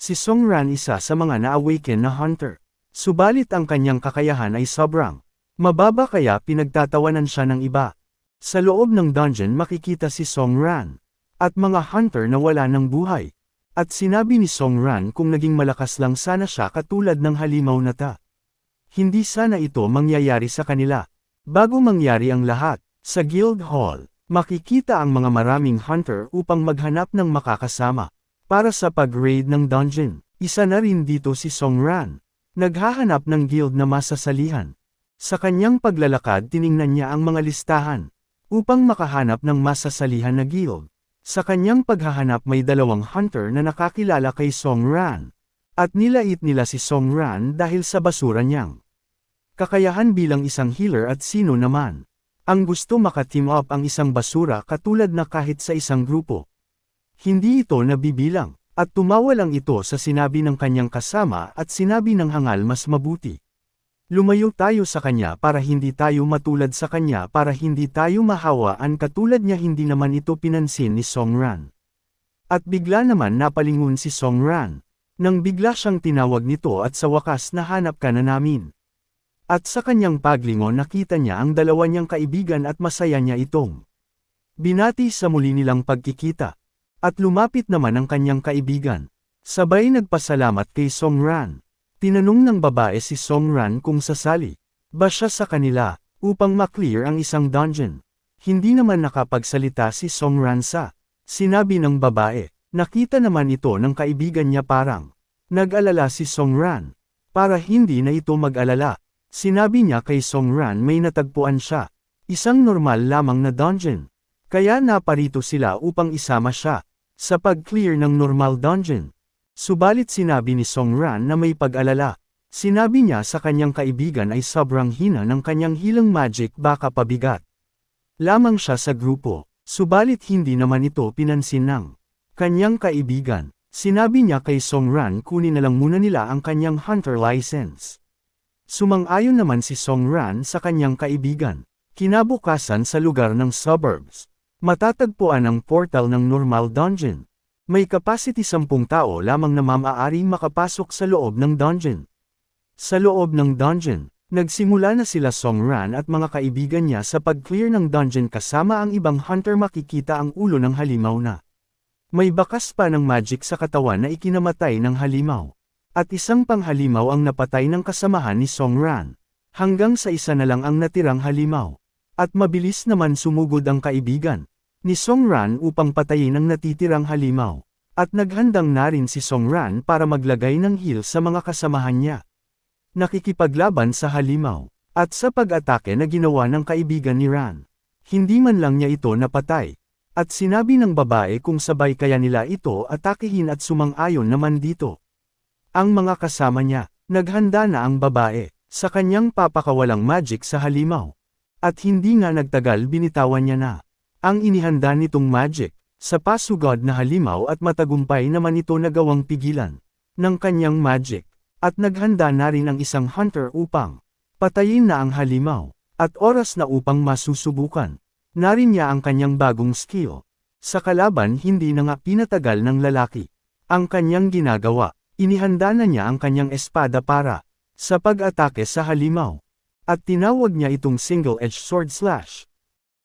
Si Song Ran isa sa mga na-awaken na hunter. Subalit ang kanyang kakayahan ay sobrang mababa kaya pinagtatawanan siya ng iba. Sa loob ng dungeon makikita si Song Ran at mga hunter na wala ng buhay. At sinabi ni Song Ran kung naging malakas lang sana siya katulad ng halimaw na ta. Hindi sana ito mangyayari sa kanila. Bago mangyari ang lahat, sa Guild Hall, makikita ang mga maraming hunter upang maghanap ng makakasama. Para sa pag-raid ng dungeon, isa na rin dito si Song Ran. Naghahanap ng guild na masasalihan. Sa kanyang paglalakad tiningnan niya ang mga listahan upang makahanap ng masasalihan na guild. Sa kanyang paghahanap may 2 hunter na nakakilala kay Song Ran. At nilait nila si Song Ran dahil sa basura niyang kakayahan bilang isang healer at sino naman ang gusto maka-team up ang isang basura katulad na kahit sa isang grupo. Hindi ito nabibilang, at tumawa lang ito sa sinabi ng kanyang kasama at sinabi ng hangal mas mabuti. Lumayo tayo sa kanya para hindi tayo matulad sa kanya para hindi tayo mahawaan katulad niya hindi naman ito pinansin ni Song Ran. At bigla naman napalingon si Song Ran. Nang bigla siyang tinawag nito at sa wakas nahanap ka na namin. At sa kanyang paglingon nakita niya ang 2 niyang kaibigan at masaya niya itong binati sa muli nilang pagkikita. At lumapit naman ang kanyang kaibigan. Sabay nagpasalamat kay Song Ran. Tinanong ng babae si Song Ran kung sasali ba siya sa kanila upang maklear ang isang dungeon. Hindi naman nakapagsalita si Song Ran sa sinabi ng babae. Nakita naman ito ng kaibigan niya parang nag-alala si Song Ran. Para hindi na ito mag-alala, sinabi niya kay Song Ran may natagpuan siya. Isang normal lamang na dungeon. Kaya naparito sila upang isama siya sa pag-clear ng normal dungeon. Subalit sinabi ni Song Ran na may pag-alala. Sinabi niya sa kanyang kaibigan ay sobrang hina ng kanyang healing magic baka pabigat lamang siya sa grupo. Subalit hindi naman ito pinansin ng kanyang kaibigan. Sinabi niya kay Song Ran kunin na lang muna nila ang kanyang hunter license. Sumang-ayon naman si Song Ran sa kanyang kaibigan. Kinabukasan sa lugar ng suburbs, matatagpuan ang portal ng normal dungeon. May capacity 10 tao lamang na maaaring makapasok sa loob ng dungeon. Sa loob ng dungeon, nagsimula na sila Song Ran at mga kaibigan niya sa pag-clear ng dungeon kasama ang ibang hunter makikita ang ulo ng halimaw na may bakas pa ng magic sa katawan na ikinamatay ng halimaw. At isang panghalimaw ang napatay ng kasamahan ni Song Ran. Hanggang sa isa na lang ang natirang halimaw. At mabilis naman sumugod ang kaibigan ni Song Ran upang patayin ang natitirang halimaw. At naghandang na rin si Song Ran para maglagay ng heal sa mga kasamahan niya. Nakikipaglaban sa halimaw. At sa pag-atake na ginawa ng kaibigan ni Ran, hindi man lang niya ito napatay. At sinabi ng babae kung sabay kaya nila ito atakehin at sumang-ayon naman dito. Ang mga kasama niya, naghanda na ang babae, sa kanyang papakawalang magic sa halimaw. At hindi nga nagtagal binitawan niya na ang inihanda nitong magic, sa pasugod na halimaw at matagumpay naman ito nagawang pigilan ng kanyang magic. At naghanda na rin ang isang hunter upang patayin na ang halimaw, at oras na upang masusubukan. Narin niya ang kanyang bagong skill. Sa kalaban hindi na nga pinatagal ng lalaki ang kanyang ginagawa. Inihanda na niya ang kanyang espada para sa pag-atake sa halimaw. At tinawag niya itong single-edged sword slash.